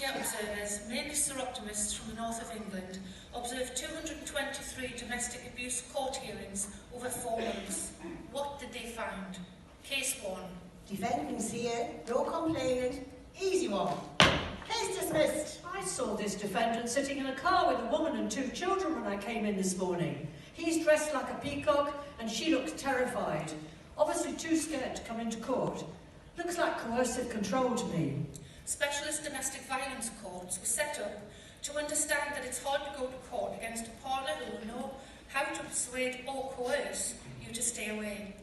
media observers, mainly Soroptimists from the north of England, observed 223 domestic abuse court hearings over 4 months. What did they find? Case 1. Defendants here, no complainant, easy one. Case dismissed. I saw this defendant sitting in a car with a woman and 2 children when I came in this morning. He's dressed like a peacock and she looks terrified. Obviously too scared to come into court. Looks like coercive control to me. Specialist domestic violence courts were set up to understand that it's hard to go to court against a partner who will know how to persuade or coerce you to stay away.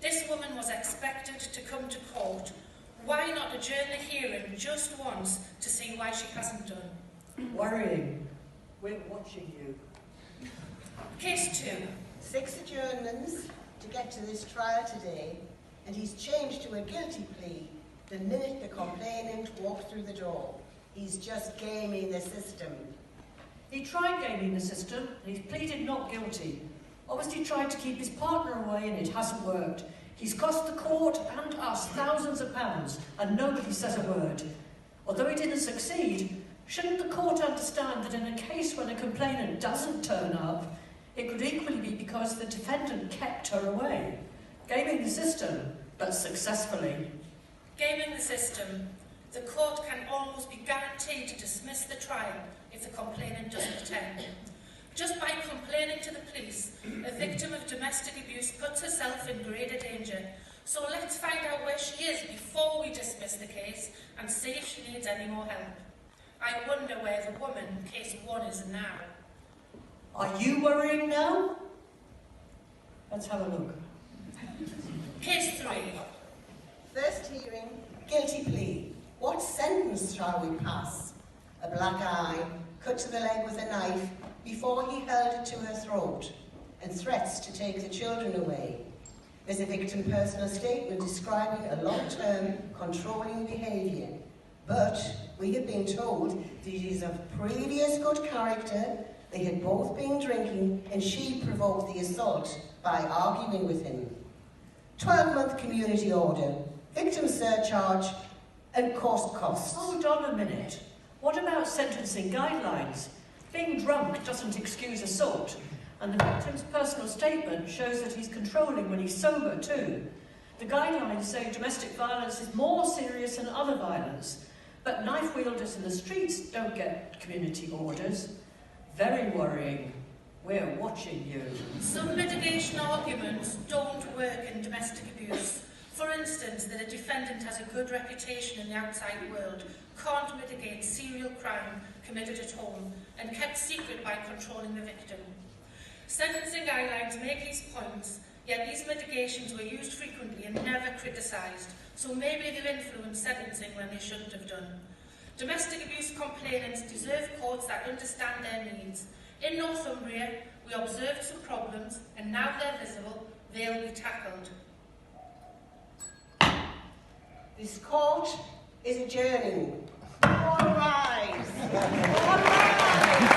This woman was expected to come to court. Why not adjourn the hearing just once to see why she hasn't done? Worrying. We're watching you. Case 2. 6 adjournments to get to this trial today, and he's changed to a guilty plea the minute the complainant walked through the door. He's just gaming the system. He tried gaming the system and he's pleaded not guilty. Obviously tried to keep his partner away and it hasn't worked. He's cost the court and us thousands of pounds and nobody says a word. Although he didn't succeed, shouldn't the court understand that in a case when a complainant doesn't turn up, it could equally be because the defendant kept her away? Gaming the system, but successfully. Gaming the system. The court can almost be guaranteed to dismiss the trial if the complainant doesn't attend. Just by complaining to the police, a victim of domestic abuse puts herself in greater danger. So let's find out where she is before we dismiss the case and see if she needs any more help. I wonder where the woman in case 1 is now. Are you worrying now? Let's have a look. Case 3. First hearing, guilty plea. What sentence shall we pass? A black eye, cut to the leg with a knife before he held it to her throat, and threats to take the children away. There's a victim personal statement describing a long-term controlling behaviour, but we have been told that he is of previous good character, they had both been drinking, and she provoked the assault by arguing with him. 12-month community order, victim surcharge, and costs. Hold on a minute. What about sentencing guidelines? Being drunk doesn't excuse assault, and the victim's personal statement shows that he's controlling when he's sober too. The guidelines say domestic violence is more serious than other violence, but knife wielders in the streets don't get community orders. Very worrying. We're watching you. Some mitigation arguments don't work in domestic abuse. For instance, that a defendant has a good reputation in the outside world can't mitigate serial crime committed at home and kept secret by controlling the victim. Sentencing guidelines make these points, yet these mitigations were used frequently and never criticised, so maybe they've influenced sentencing when they shouldn't have done. Domestic abuse complainants deserve courts that understand their needs. In Northumbria, we observed some problems, and now they're visible, they'll be tackled. This court is adjourning. All rise. All rise.